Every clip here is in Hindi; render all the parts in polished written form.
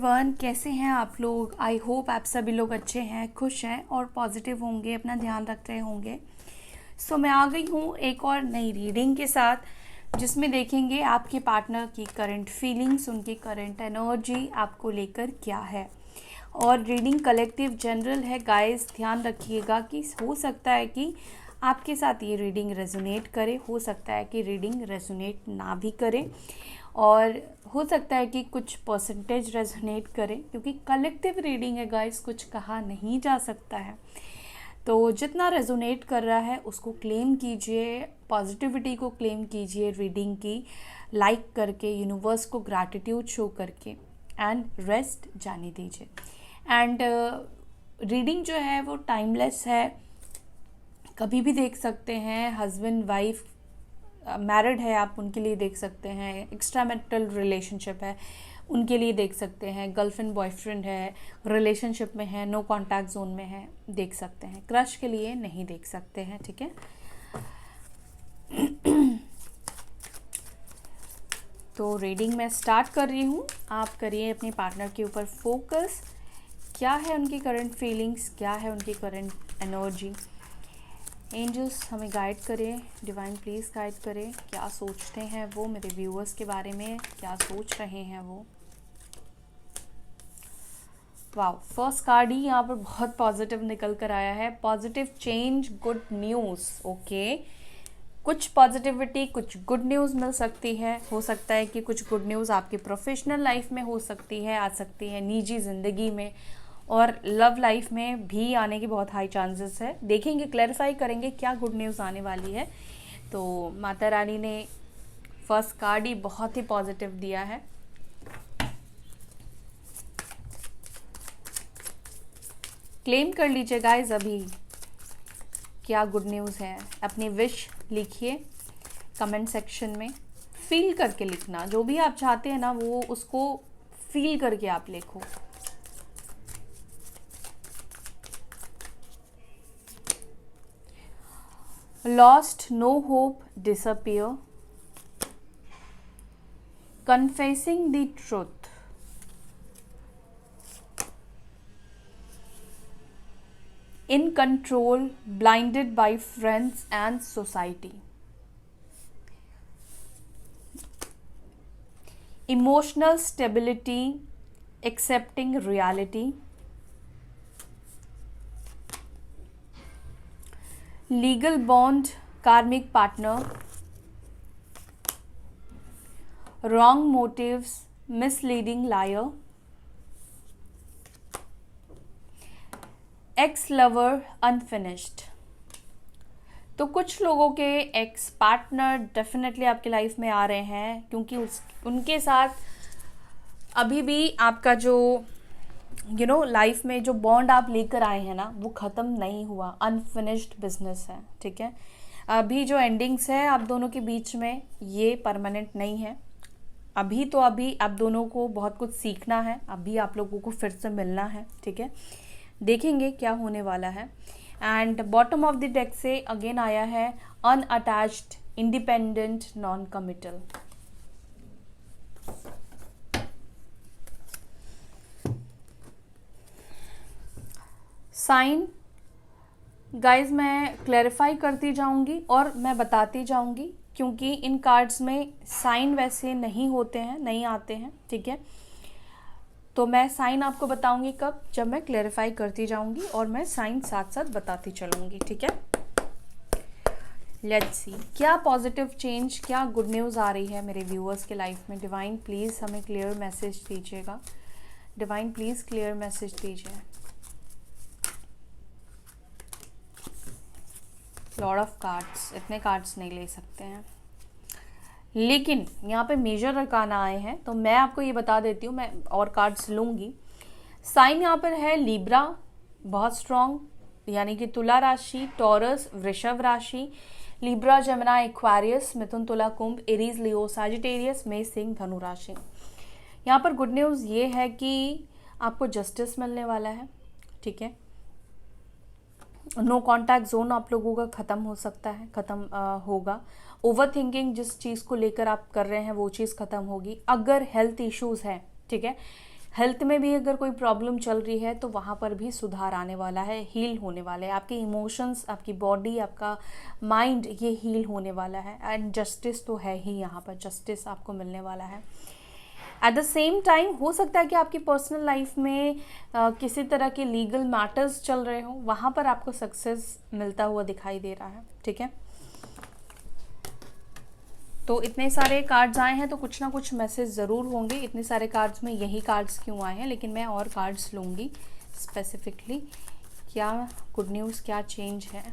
एवरीवन, कैसे हैं आप लोग। आई होप आप सभी लोग अच्छे हैं, खुश हैं और पॉजिटिव होंगे, अपना ध्यान रख रहे होंगे। सो मैं आ गई हूँ एक और नई रीडिंग के साथ, जिसमें देखेंगे आपके पार्टनर की करंट फीलिंग्स, उनकी करंट एनर्जी आपको लेकर क्या है। और रीडिंग कलेक्टिव जनरल है गाइस, ध्यान रखिएगा कि हो सकता है कि आपके साथ ये रीडिंग रेजोनेट करे, हो सकता है कि रीडिंग रेजोनेट ना भी करे, और हो सकता है कि कुछ परसेंटेज रेजोनेट करे, क्योंकि कलेक्टिव रीडिंग है गाइस, कुछ कहा नहीं जा सकता है। तो जितना रेजोनेट कर रहा है उसको क्लेम कीजिए, पॉजिटिविटी को क्लेम कीजिए रीडिंग की, लाइक करके, यूनिवर्स को ग्रैटिट्यूड शो करके, एंड रेस्ट जाने दीजिए। एंड रीडिंग जो है वो टाइमलेस है, कभी भी देख सकते हैं। हस्बैंड वाइफ मैरिड है आप, उनके लिए देख सकते हैं। एक्स्ट्रा मैरिटल रिलेशनशिप है, उनके लिए देख सकते हैं। गर्लफ्रेंड बॉयफ्रेंड है, रिलेशनशिप में है, नो कॉन्टैक्ट जोन में है, देख सकते हैं। क्रश के लिए नहीं देख सकते हैं, ठीक है। तो रीडिंग मैं स्टार्ट कर रही हूँ, आप करिए अपने पार्टनर के ऊपर फोकस। क्या है उनकी करंट फीलिंग्स, क्या है उनकी करंट एनर्जी। एंजल्स हमें गाइड करें, डिवाइन प्लीज़ गाइड करें। क्या सोचते हैं वो मेरे व्यूअर्स के बारे में, क्या सोच रहे हैं वो। वाओ, फर्स्ट कार्ड ही यहाँ पर बहुत पॉजिटिव निकल कर आया है। Positive change, good news. Okay, कुछ पॉजिटिविटी, कुछ गुड न्यूज़ मिल सकती है। हो सकता है कि कुछ गुड न्यूज़ आपकी प्रोफेशनल लाइफ में हो सकती है, आ सकती है निजी ज़िंदगी में, और लव लाइफ में भी आने की बहुत हाई चांसेस है। देखेंगे, क्लैरिफाई करेंगे क्या गुड न्यूज़ आने वाली है। तो माता रानी ने फर्स्ट कार्ड ही बहुत ही पॉजिटिव दिया है। क्लेम कर लीजिए गाइस अभी, क्या गुड न्यूज़ है। अपनी विश लिखिए कमेंट सेक्शन में, फील करके लिखना। जो भी आप चाहते हैं ना, वो उसको फील करके आप लिखो। Lost, no hope, disappear. Confessing the truth. In control, blinded by friends and society. Emotional stability, accepting reality. Legal bond, karmic partner. Wrong motives, misleading liar. Ex lover, unfinished. तो कुछ लोगों के एक्स पार्टनर डेफिनेटली आपकी लाइफ में आ रहे हैं, क्योंकि उनके साथ अभी भी आपका जो लाइफ में जो बॉन्ड आप लेकर आए हैं ना, वो ख़त्म नहीं हुआ, अनफिनिश्ड बिजनेस है, ठीक है। अभी जो एंडिंग्स है आप दोनों के बीच में, ये परमानेंट नहीं है। अभी आप दोनों को बहुत कुछ सीखना है, अभी आप लोगों को फिर से मिलना है, ठीक है। देखेंगे क्या होने वाला है। And bottom of the deck से अगेन आया है unattached, independent, non committal. Sign guys मैं क्लैरिफाई करती जाऊंगी और मैं बताती जाऊंगी, क्योंकि इन कार्ड्स में साइन वैसे नहीं होते हैं, नहीं आते हैं, ठीक है। तो मैं साइन आपको बताऊंगी कब, जब मैं क्लैरिफाई करती जाऊंगी, और मैं साइन साथ साथ बताती चलूंगी, ठीक है। लेट्स सी क्या पॉजिटिव चेंज, क्या गुड न्यूज़ आ रही है मेरे व्यूअर्स के लाइफ में। डिवाइन प्लीज़ हमें क्लियर मैसेज दीजिएगा, डिवाइन प्लीज़ क्लियर मैसेज दीजिए। लॉर्ड ऑफ कार्ड्स, इतने कार्ड्स नहीं ले सकते हैं, लेकिन यहाँ पे मेजर अरकाना आए हैं, तो मैं आपको ये बता देती हूँ, मैं और कार्ड्स लूँगी। साइन यहाँ पर है लीब्रा, बहुत स्ट्रॉन्ग, यानी कि तुला राशि, टॉरस, वृषभ राशि, लीब्रा, जमुना, एक्वारियस, मिथुन, तुला, कुंभ, एरीज, लियो, सजिटेरियस, मेष, सिंह, धनु राशि। यहाँ पर गुड न्यूज़ ये है कि आपको जस्टिस मिलने वाला है, ठीक है। नो कॉन्टैक्ट जोन आप लोगों का ख़त्म हो सकता है, ख़त्म होगा। ओवर थिंकिंग जिस चीज़ को लेकर आप कर रहे हैं वो चीज़ ख़त्म होगी। अगर हेल्थ इश्यूज़ हैं, ठीक है, हेल्थ में भी अगर कोई प्रॉब्लम चल रही है तो वहाँ पर भी सुधार आने वाला है, हील होने वाला है। आपके इमोशंस, आपकी बॉडी, आपका माइंड, ये हील होने वाला है। एंड जस्टिस तो है ही, यहाँ पर जस्टिस आपको मिलने वाला है। एट द सेम टाइम हो सकता है कि आपकी पर्सनल लाइफ में किसी तरह के लीगल मैटर्स चल रहे हो, वहाँ पर आपको सक्सेस मिलता हुआ दिखाई दे रहा है। ठीक है, तो इतने सारे कार्ड्स आए हैं तो कुछ ना कुछ मैसेज ज़रूर होंगे। इतने सारे कार्ड्स में यही कार्ड्स क्यों आए हैं, लेकिन मैं और कार्ड्स लूँगी स्पेसिफिकली। क्या गुड न्यूज़, क्या चेंज है।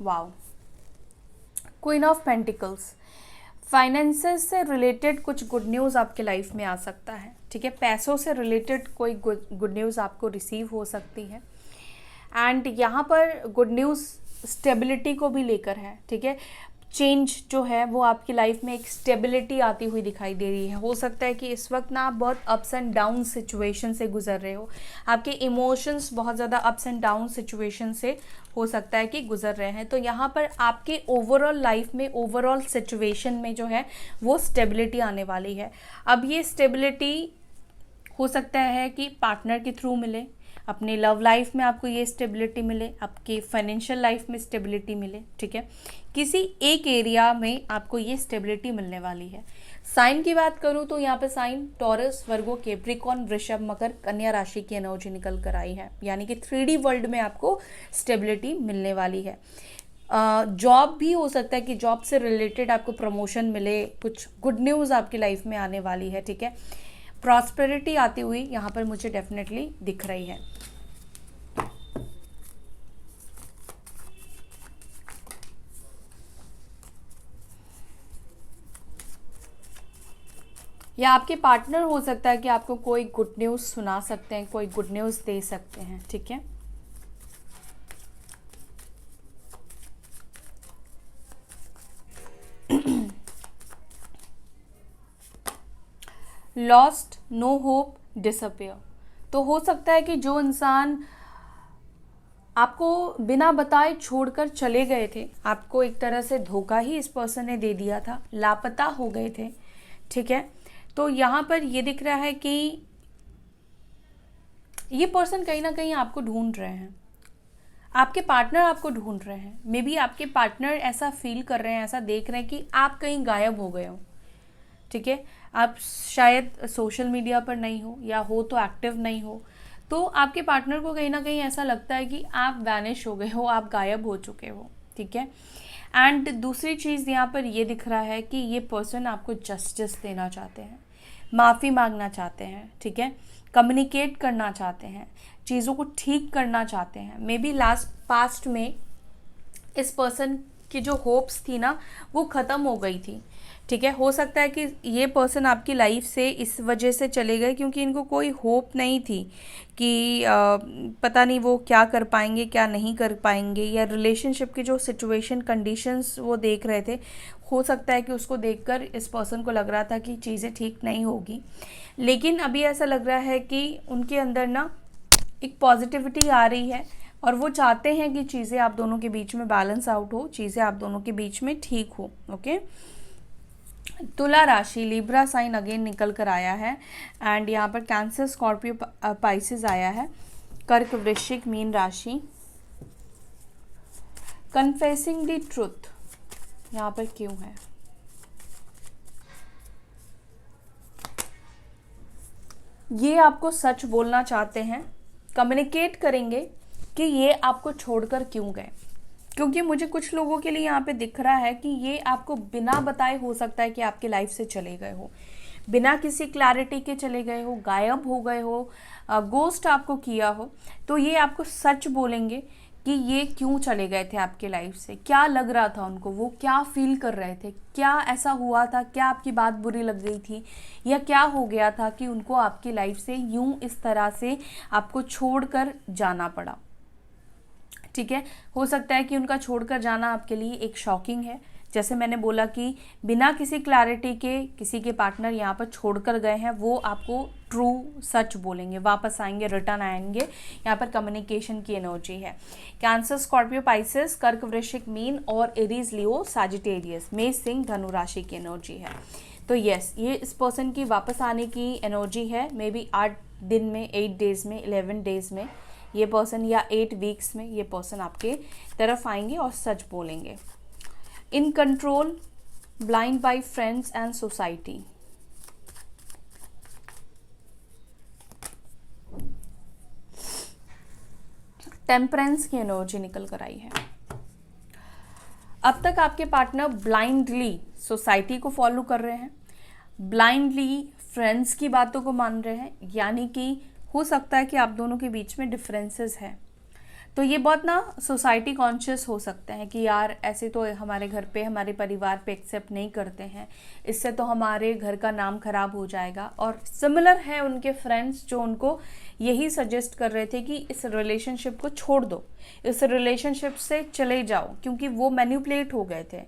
Wow, queen of pentacles. Finances से रिलेटेड कुछ गुड न्यूज़ आपके लाइफ में आ सकता है। ठीक है, पैसों से रिलेटेड कोई गुड न्यूज़ आपको रिसीव हो सकती है। एंड यहाँ पर गुड न्यूज़ स्टेबिलिटी को भी लेकर है। ठीक है, चेंज जो है वो आपकी लाइफ में एक स्टेबिलिटी आती हुई दिखाई दे रही है। हो सकता है कि इस वक्त ना आप बहुत अप्स एंड डाउन सिचुएशन से गुजर रहे हो, आपके इमोशंस बहुत ज़्यादा अप्स एंड डाउन सिचुएशन से हो सकता है कि गुजर रहे हैं। तो यहाँ पर आपके ओवरऑल लाइफ में, ओवरऑल सिचुएशन में जो है वो स्टेबिलिटी आने वाली है। अब ये स्टेबिलिटी हो सकता है कि पार्टनर के थ्रू मिले, अपने लव लाइफ में आपको ये स्टेबिलिटी मिले, आपके फाइनेंशियल लाइफ में स्टेबिलिटी मिले। ठीक है, किसी एक एरिया में आपको ये स्टेबिलिटी मिलने वाली है। साइन की बात करूँ तो यहाँ पे साइन टॉरस, वर्गो, कैप्रिकॉर्न, वृषभ, मकर, कन्या राशि की एनर्जी निकल कर आई है। यानी कि 3D वर्ल्ड में आपको स्टेबिलिटी मिलने वाली है। जॉब भी हो सकता है कि जॉब से रिलेटेड आपको प्रमोशन मिले, कुछ गुड न्यूज़ आपकी लाइफ में आने वाली है। ठीक है, प्रॉस्पेरिटी आती हुई यहाँ पर मुझे डेफिनेटली दिख रही है। या आपके पार्टनर हो सकता है कि आपको कोई गुड न्यूज़ सुना सकते हैं, कोई गुड न्यूज़ दे सकते हैं। ठीक है, लॉस्ट, नो होप, डिसअपियर। तो हो सकता है कि जो इंसान आपको बिना बताए छोड़कर चले गए थे, आपको एक तरह से धोखा ही इस पर्सन ने दे दिया था, लापता हो गए थे। ठीक है, तो यहाँ पर ये दिख रहा है कि ये पर्सन कहीं ना कहीं आपको ढूंढ रहे हैं, आपके पार्टनर आपको ढूंढ रहे हैं। मे बी आपके पार्टनर ऐसा फील कर रहे हैं, ऐसा देख रहे हैं कि आप कहीं गायब हो गए हो। ठीक है, आप शायद सोशल मीडिया पर नहीं हो, या हो तो एक्टिव नहीं हो, तो आपके पार्टनर को कहीं ना कहीं ऐसा लगता है कि आप वैनिश हो गए हो, आप गायब हो चुके हो। ठीक है, एंड दूसरी चीज़ यहाँ पर ये दिख रहा है कि ये पर्सन आपको जस्टिस देना चाहते हैं, माफ़ी मांगना चाहते हैं। ठीक है, कम्युनिकेट करना चाहते हैं, चीज़ों को ठीक करना चाहते हैं। मे बी पास्ट में इस पर्सन की जो होप्स थी ना वो ख़त्म हो गई थी। ठीक है, हो सकता है कि ये पर्सन आपकी लाइफ से इस वजह से चले गए क्योंकि इनको कोई होप नहीं थी कि पता नहीं वो क्या कर पाएंगे, क्या नहीं कर पाएंगे, या रिलेशनशिप की जो सिचुएशन, कंडीशंस वो देख रहे थे, हो सकता है कि उसको देखकर इस पर्सन को लग रहा था कि चीज़ें ठीक नहीं होगी। लेकिन अभी ऐसा लग रहा है कि उनके अंदर ना एक पॉजिटिविटी आ रही है और वो चाहते हैं कि चीज़ें आप दोनों के बीच में बैलेंस आउट हो, चीज़ें आप दोनों के बीच में ठीक हो। ओके, तुला राशि, लिब्रा साइन अगेन निकल कर आया है। एंड यहाँ पर कैंसर, स्कॉर्पियो, पाइसेस आया है। कर्क, वृश्चिक, मीन राशि। कन्फेसिंग द ट्रुथ यहाँ पर क्यों है? ये आपको सच बोलना चाहते हैं, कम्युनिकेट करेंगे कि ये आपको छोड़कर क्यों गए, क्योंकि मुझे कुछ लोगों के लिए यहाँ पे दिख रहा है कि ये आपको बिना बताए हो सकता है कि आपकी लाइफ से चले गए हो, बिना किसी क्लैरिटी के चले गए हो, गायब हो गए हो, गोस्ट आपको किया हो। तो ये आपको सच बोलेंगे कि ये क्यों चले गए थे आपके लाइफ से, क्या लग रहा था उनको, वो क्या फील कर रहे थे, क्या ऐसा हुआ था, क्या आपकी बात बुरी लग गई थी, या क्या हो गया था कि उनको आपकी लाइफ से यूं इस तरह से आपको छोड़कर जाना पड़ा। ठीक है, हो सकता है कि उनका छोड़कर जाना आपके लिए एक शॉकिंग है। जैसे मैंने बोला कि बिना किसी क्लैरिटी के किसी के पार्टनर यहाँ पर छोड़कर गए हैं, वो आपको ट्रू सच बोलेंगे, वापस आएंगे, रिटर्न आएंगे। यहाँ पर कम्युनिकेशन की एनर्जी है। कैंसर, स्कॉर्पियो, पाइसेस, कर्क, वृश्चिक, मीन और एरीज, लियो, सैजिटेरियस, मेष, सिंह, धनु राशि की एनर्जी है। तो यस, ये इस पर्सन की वापस आने की एनर्जी है। मे बी 8 दिन में, 8 डेज़ में, 11 डेज़ में ये पर्सन, या 8 वीक्स में ये पर्सन आपके तरफ आएंगे और सच बोलेंगे। In control, blind by friends and society. Temperance की एनर्जी निकल कर आई है। अब तक आपके पार्टनर ब्लाइंडली सोसाइटी को फॉलो कर रहे हैं, ब्लाइंडली फ्रेंड्स की बातों को मान रहे हैं, यानी कि हो सकता है कि आप दोनों के बीच में डिफरेंसेस हैं। तो ये बहुत ना सोसाइटी कॉन्शियस हो सकते हैं कि यार ऐसे तो हमारे घर पे, हमारे परिवार पे एक्सेप्ट नहीं करते हैं, इससे तो हमारे घर का नाम खराब हो जाएगा। और सिमिलर है उनके फ्रेंड्स जो उनको यही सजेस्ट कर रहे थे कि इस रिलेशनशिप को छोड़ दो, इस रिलेशनशिप से चले जाओ, क्योंकि वो मैनिपुलेट हो गए थे।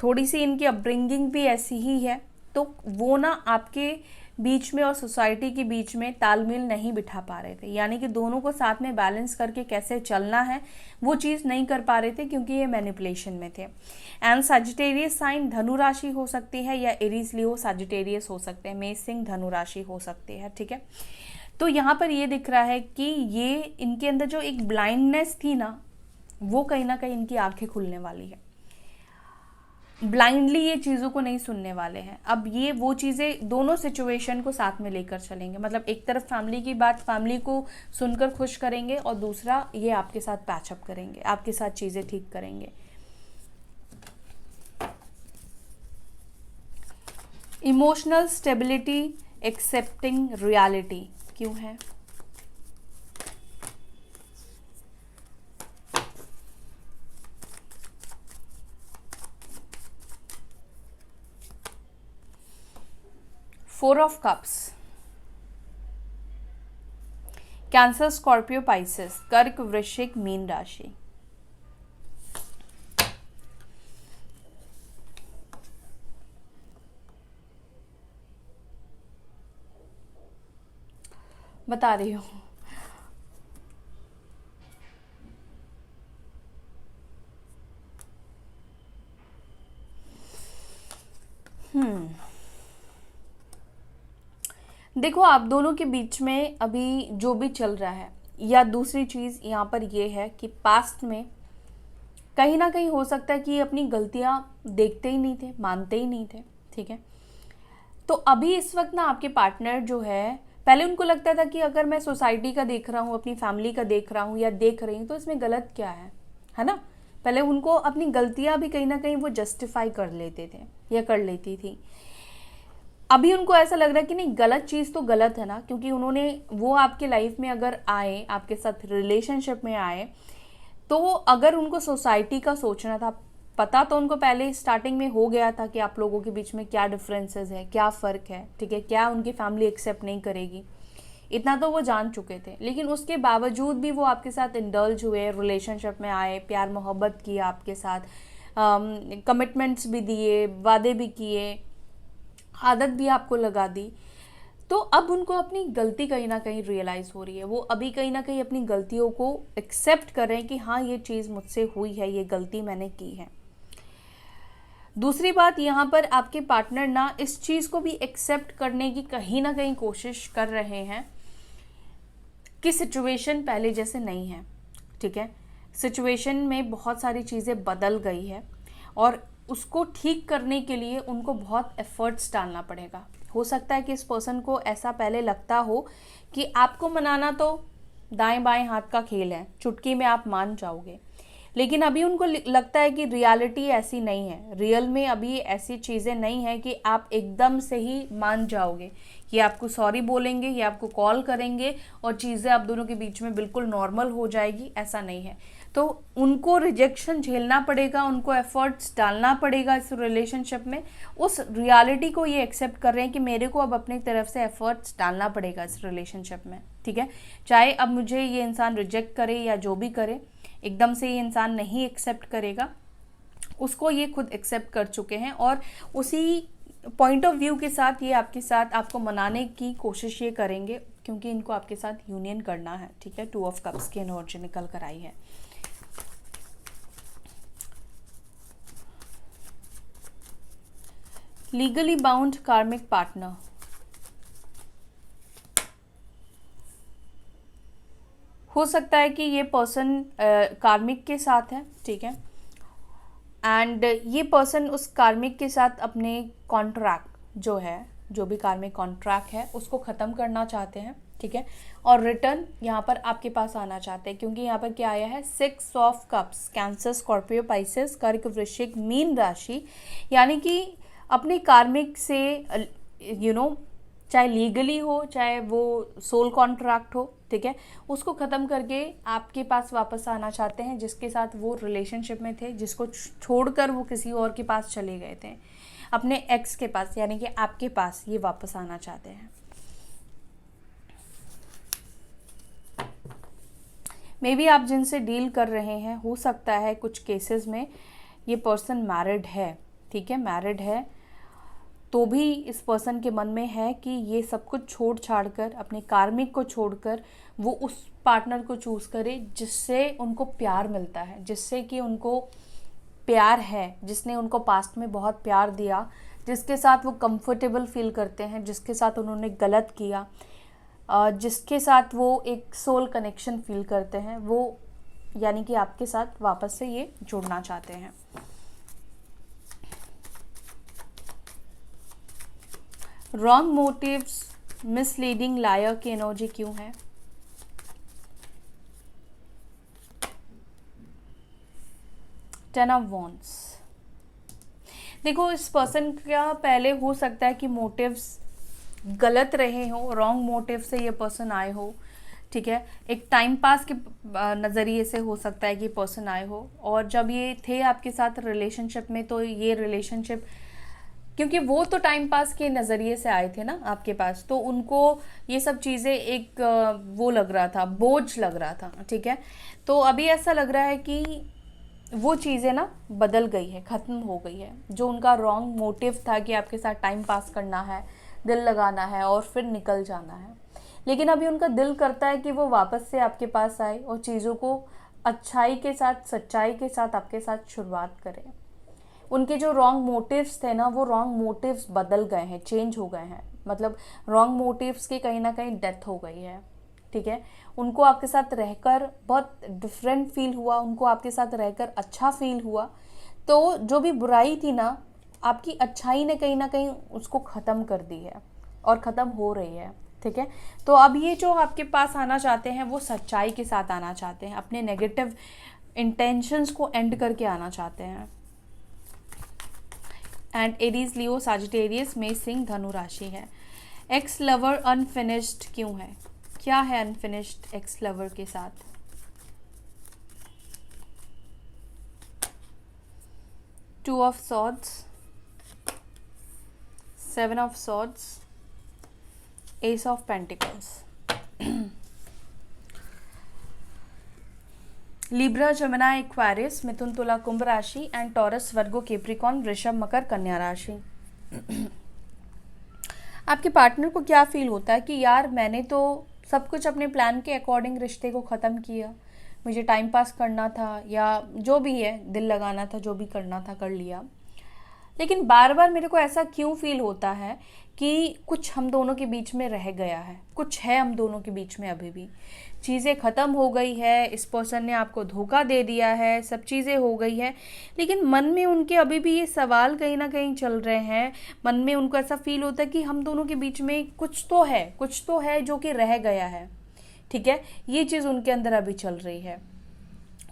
थोड़ी सी इनकी अपब्रिंगिंग भी ऐसी ही है, तो वो ना आपके बीच में और सोसाइटी के बीच में तालमेल नहीं बिठा पा रहे थे, यानी कि दोनों को साथ में बैलेंस करके कैसे चलना है वो चीज़ नहीं कर पा रहे थे, क्योंकि ये मैनिपुलेशन में थे। एंड सजिटेरियस साइन धनु राशि हो सकती है, या एरीज लियो सजिटेरियस हो सकते हैं, मेष सिंह धनु राशि हो सकती है, ठीक है। तो यहाँ पर ये दिख रहा है कि ये इनके अंदर जो एक ब्लाइंडनेस थी ना, वो कहीं ना कहीं इनकी आंखें खुलने वाली है। ब्लाइंडली ये चीज़ों को नहीं सुनने वाले हैं। अब ये वो चीज़ें, दोनों सिचुएशन को साथ में लेकर चलेंगे। मतलब एक तरफ फैमिली की बात, फैमिली को सुनकर खुश करेंगे, और दूसरा ये आपके साथ पैचअप करेंगे, आपके साथ चीज़ें ठीक करेंगे। इमोशनल स्टेबिलिटी, एक्सेप्टिंग रियलिटी क्यों है? Four of cups, cancer, Scorpio, Pisces, कर्क, वृश्चिक, मीन राशि। बता रही हूँ। देखो, आप दोनों के बीच में अभी जो भी चल रहा है, या दूसरी चीज़ यहाँ पर ये है कि पास्ट में कहीं ना कहीं हो सकता है कि ये अपनी गलतियाँ देखते ही नहीं थे, मानते ही नहीं थे, ठीक है। तो अभी इस वक्त ना आपके पार्टनर जो है, पहले उनको लगता था कि अगर मैं सोसाइटी का देख रहा हूँ, अपनी फैमिली का देख रहा हूँ या देख रही हूँ, तो इसमें गलत क्या है ना। पहले उनको अपनी गलतियाँ भी कहीं ना कहीं वो जस्टिफाई कर लेते थे या कर लेती थी। अभी उनको ऐसा लग रहा है कि नहीं, गलत चीज़ तो गलत है ना, क्योंकि उन्होंने, वो आपके लाइफ में अगर आए, आपके साथ रिलेशनशिप में आए, तो अगर उनको सोसाइटी का सोचना था, पता तो उनको पहले स्टार्टिंग में हो गया था कि आप लोगों के बीच में क्या डिफरेंसेस है, क्या फ़र्क है, ठीक है, क्या उनकी फैमिली एक्सेप्ट नहीं करेगी, इतना तो वो जान चुके थे। लेकिन उसके बावजूद भी वो आपके साथ इंडल्ज हुए, रिलेशनशिप में आए, प्यार मोहब्बत किया आपके साथ, कमिटमेंट्स भी दिए, वादे भी किए, आदत भी आपको लगा दी। तो अब उनको अपनी गलती कहीं ना कहीं रियलाइज़ हो रही है। वो अभी कहीं ना कहीं अपनी गलतियों को एक्सेप्ट कर रहे हैं कि हाँ, ये चीज़ मुझसे हुई है, ये गलती मैंने की है। दूसरी बात, यहाँ पर आपके पार्टनर ना इस चीज़ को भी एक्सेप्ट करने की कहीं ना कहीं कोशिश कर रहे हैं कि सिचुएशन पहले जैसे नहीं है, ठीक है। सिचुएशन में बहुत सारी चीज़ें बदल गई है, और उसको ठीक करने के लिए उनको बहुत एफर्ट्स डालना पड़ेगा। हो सकता है कि इस पर्सन को ऐसा पहले लगता हो कि आपको मनाना तो दाएं बाएं हाथ का खेल है, चुटकी में आप मान जाओगे, लेकिन अभी उनको लगता है कि रियलिटी ऐसी नहीं है। रियल में अभी ऐसी चीज़ें नहीं है कि आप एकदम से ही मान जाओगे, ये आपको सॉरी बोलेंगे, ये आपको कॉल करेंगे और चीज़ें आप दोनों के बीच में बिल्कुल नॉर्मल हो जाएगी, ऐसा नहीं है। तो उनको रिजेक्शन झेलना पड़ेगा, उनको एफर्ट्स डालना पड़ेगा इस रिलेशनशिप में। उस रियलिटी को ये एक्सेप्ट कर रहे हैं कि मेरे को अब अपनी तरफ से एफर्ट्स डालना पड़ेगा इस रिलेशनशिप में, ठीक है। चाहे अब मुझे ये इंसान रिजेक्ट करे या जो भी करे, एकदम से ये इंसान नहीं एक्सेप्ट करेगा, उसको ये खुद एक्सेप्ट कर चुके हैं, और उसी पॉइंट ऑफ व्यू के साथ ये आपके साथ, आपको मनाने की कोशिश ये करेंगे, क्योंकि इनको आपके साथ यूनियन करना है, ठीक है। 2 ऑफ कप्स की एनर्जी निकल कर आई है। लीगली बाउंड कार्मिक पार्टनर, हो सकता है कि ये पर्सन कार्मिक के साथ है, ठीक है, एंड ये पर्सन उस कार्मिक के साथ अपने कॉन्ट्रैक्ट जो है, जो भी कार्मिक कॉन्ट्रैक्ट है उसको ख़त्म करना चाहते हैं, ठीक है, और रिटर्न यहाँ पर आपके पास आना चाहते हैं, क्योंकि यहाँ पर क्या आया है, 6 of cups, cancer, Scorpio, Pisces, कर्क, वृश्चिक, मीन राशि, यानी कि अपने कार्मिक से चाहे लीगली हो चाहे वो सोल कॉन्ट्रैक्ट हो, ठीक है, उसको ख़त्म करके आपके पास वापस आना चाहते हैं, जिसके साथ वो रिलेशनशिप में थे, जिसको छोड़कर वो किसी और के पास चले गए थे, अपने एक्स के पास, यानी कि आपके पास ये वापस आना चाहते हैं। मे बी आप जिनसे डील कर रहे हैं, हो सकता है कुछ केसेस में ये पर्सन मैरिड है, ठीक है, मैरिड है, तो भी इस पर्सन के मन में है कि ये सब कुछ छोड़ छाड़ कर, अपने कार्मिक को छोड़कर वो उस पार्टनर को चूज़ करे जिससे उनको प्यार मिलता है, जिससे कि उनको प्यार है, जिसने उनको पास्ट में बहुत प्यार दिया, जिसके साथ वो कंफर्टेबल फील करते हैं, जिसके साथ उन्होंने गलत किया, जिसके साथ वो एक सोल कनेक्शन फील करते हैं, वो यानी कि आपके साथ वापस से ये जुड़ना चाहते हैं। रॉन्ग मोटिव्स, मिसलीडिंग, लायर की एनर्जी क्यों है? Ten of wands. देखो, इस पर्सन का पहले हो सकता है कि मोटिव्स गलत रहे हो, रॉन्ग मोटिव से ये पर्सन आए हो, ठीक है, एक टाइम पास के नज़रिए से हो सकता है कि पर्सन आए हो, और जब ये थे आपके साथ रिलेशनशिप में, तो ये रिलेशनशिप, क्योंकि वो तो टाइम पास के नज़रिए से आए थे ना आपके पास, तो उनको ये सब चीज़ें एक वो लग रहा था, बोझ लग रहा था, ठीक है, तो अभी ऐसा लग रहा है कि वो चीज़ें ना बदल गई है, ख़त्म हो गई है। जो उनका रॉन्ग मोटिव था कि आपके साथ टाइम पास करना है, दिल लगाना है और फिर निकल जाना है, लेकिन अभी उनका दिल करता है कि वो वापस से आपके पास आए और चीज़ों को अच्छाई के साथ, सच्चाई के साथ आपके साथ शुरुआत करें। उनके जो रॉन्ग मोटिव्स थे ना, वो रॉन्ग मोटिव्स बदल गए हैं, चेंज हो गए हैं, मतलब रॉन्ग मोटिव्स की कहीं ना कहीं डेथ हो गई है, ठीक है। उनको आपके साथ रहकर बहुत डिफरेंट फील हुआ, उनको आपके साथ रहकर अच्छा फील हुआ, तो जो भी बुराई थी ना, आपकी अच्छाई ने कहीं ना कहीं उसको ख़त्म कर दी है और ख़त्म हो रही है, ठीक है। तो अब ये जो आपके पास आना चाहते हैं, वो सच्चाई के साथ आना चाहते हैं, अपने नेगेटिव इंटेंशंस को एंड करके आना चाहते हैं। एंड एरीज, लियो, सजिटेरियस में सिंह, धनु राशि है। एक्स लवर अनफिनिश्ड क्यों है? क्या है अनफिनिश्ड एक्स लवर के साथ? Two of swords, 7 of swords, ace of pentacles. Libra, Gemini, Aquarius, Mithun, Tula, Kumbh राशि, एंड टॉरस, वर्गो, कैप्रिकॉर्न, वृषभ, मकर, कन्या राशि। आपके पार्टनर को क्या फील होता है कि यार मैंने तो सब कुछ अपने प्लान के अकॉर्डिंग रिश्ते को ख़त्म किया, मुझे टाइम पास करना था या जो भी है, दिल लगाना था, जो भी करना था कर लिया, लेकिन बार बार मेरे को ऐसा क्यों फील होता है कि कुछ हम दोनों के बीच में रह गया है, कुछ है हम दोनों के बीच में, अभी भी चीज़ें ख़त्म हो गई है, इस पर्सन ने आपको धोखा दे दिया है, सब चीज़ें हो गई है, लेकिन मन में उनके अभी भी ये सवाल कहीं ना कहीं चल रहे हैं। मन में उनको ऐसा फील होता है कि हम दोनों के बीच में कुछ तो है जो कि रह गया है, ठीक है, ये चीज़ उनके अंदर अभी चल रही है।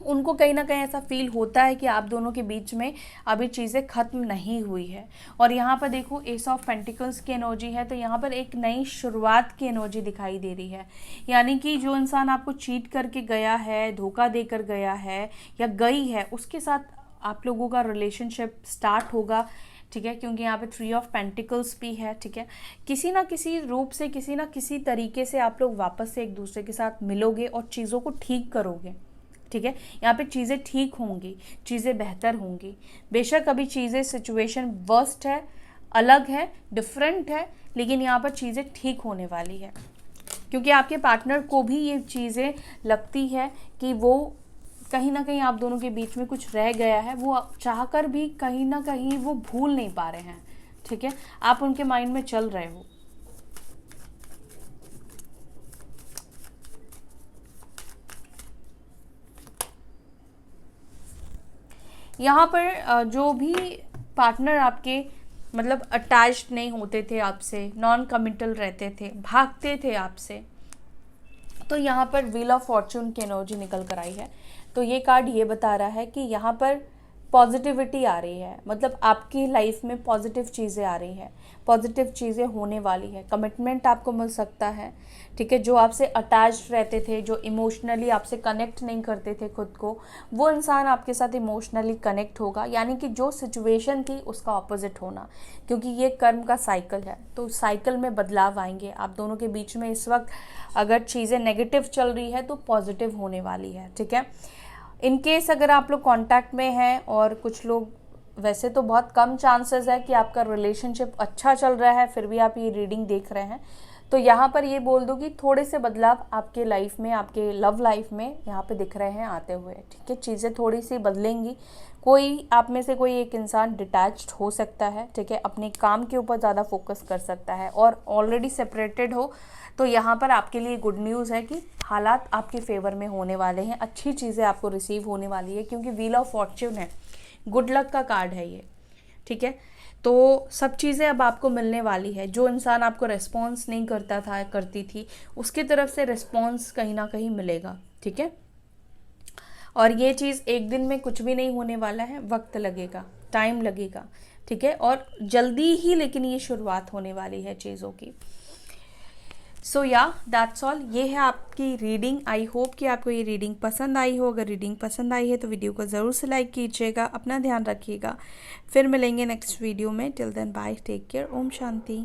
उनको कहीं ना कहीं ऐसा फील होता है कि आप दोनों के बीच में अभी चीज़ें ख़त्म नहीं हुई है। और यहाँ पर देखो, एस ऑफ पेंटिकल्स की एनर्जी है, तो यहाँ पर एक नई शुरुआत की एनर्जी दिखाई दे रही है। यानी कि जो इंसान आपको चीट करके गया है, धोखा देकर गया है या गई है, उसके साथ आप लोगों का रिलेशनशिप स्टार्ट होगा, ठीक है, क्योंकि यहाँ पे 3 ऑफ पेंटिकल्स भी है, ठीक है। किसी ना किसी रूप से, किसी ना किसी तरीके से आप लोग वापस से एक दूसरे के साथ मिलोगे और चीज़ों को ठीक करोगे, ठीक है। यहाँ पे चीज़ें ठीक होंगी, चीज़ें बेहतर होंगी। बेशक अभी चीज़ें, सिचुएशन वर्स्ट है, अलग है, डिफरेंट है, लेकिन यहाँ पर चीज़ें ठीक होने वाली है, क्योंकि आपके पार्टनर को भी ये चीज़ें लगती है कि वो कहीं ना कहीं आप दोनों के बीच में कुछ रह गया है, वो चाहकर भी कहीं ना कहीं वो भूल नहीं पा रहे हैं, ठीक है, आप उनके माइंड में चल रहे हो। यहाँ पर जो भी पार्टनर आपके मतलब अटैच्ड नहीं होते थे आपसे, नॉन कमिटल रहते थे, भागते थे आपसे, तो यहाँ पर व्हील ऑफ फॉर्चून की एनर्जी निकल कर आई है। तो ये कार्ड ये बता रहा है कि यहाँ पर पॉजिटिविटी आ रही है, मतलब आपकी लाइफ में पॉजिटिव चीज़ें आ रही हैं, पॉजिटिव चीज़ें होने वाली है, कमिटमेंट आपको मिल सकता है। ठीक है, जो आपसे अटैच्ड रहते थे, जो इमोशनली आपसे कनेक्ट नहीं करते थे खुद को, वो इंसान आपके साथ इमोशनली कनेक्ट होगा, यानी कि जो सिचुएशन थी उसका ऑपोजिट होना, क्योंकि ये कर्म का साइकिल है। तो साइकिल में बदलाव आएंगे आप दोनों के बीच में। इस वक्त अगर चीज़ें नेगेटिव चल रही है तो पॉजिटिव होने वाली है। ठीक है, इन केस अगर आप लोग कांटेक्ट में हैं, और कुछ लोग, वैसे तो बहुत कम चांसेस है कि आपका रिलेशनशिप अच्छा चल रहा है फिर भी आप ये रीडिंग देख रहे हैं, तो यहाँ पर ये बोल दो कि थोड़े से बदलाव आपके लाइफ में, आपके लव लाइफ में यहाँ पे दिख रहे हैं आते हुए। ठीक है, चीज़ें थोड़ी सी बदलेंगी। कोई आप में से कोई एक इंसान डिटैच्ड हो सकता है, ठीक है, अपने काम के ऊपर ज़्यादा फोकस कर सकता है, और ऑलरेडी सेपरेटेड हो तो यहाँ पर आपके लिए गुड न्यूज़ है कि हालात आपके फेवर में होने वाले हैं, अच्छी चीज़ें आपको रिसीव होने वाली है, क्योंकि व्हील ऑफ फॉर्च्यून है, गुड लक का कार्ड है ये। ठीक है, तो सब चीज़ें अब आपको मिलने वाली है। जो इंसान आपको रिस्पॉन्स नहीं करता था, करती थी, उसकी तरफ से रिस्पॉन्स कहीं ना कहीं मिलेगा। ठीक है, और ये चीज़ एक दिन में कुछ भी नहीं होने वाला है, वक्त लगेगा, टाइम लगेगा। ठीक है, और जल्दी ही लेकिन ये शुरुआत होने वाली है चीज़ों की। सो या दैट्स ऑल, ये है आपकी रीडिंग। आई होप कि आपको ये रीडिंग पसंद आई हो। अगर रीडिंग पसंद आई है तो वीडियो को ज़रूर से लाइक कीजिएगा। अपना ध्यान रखिएगा, फिर मिलेंगे नेक्स्ट वीडियो में। Till then bye, take care, ओम शांति।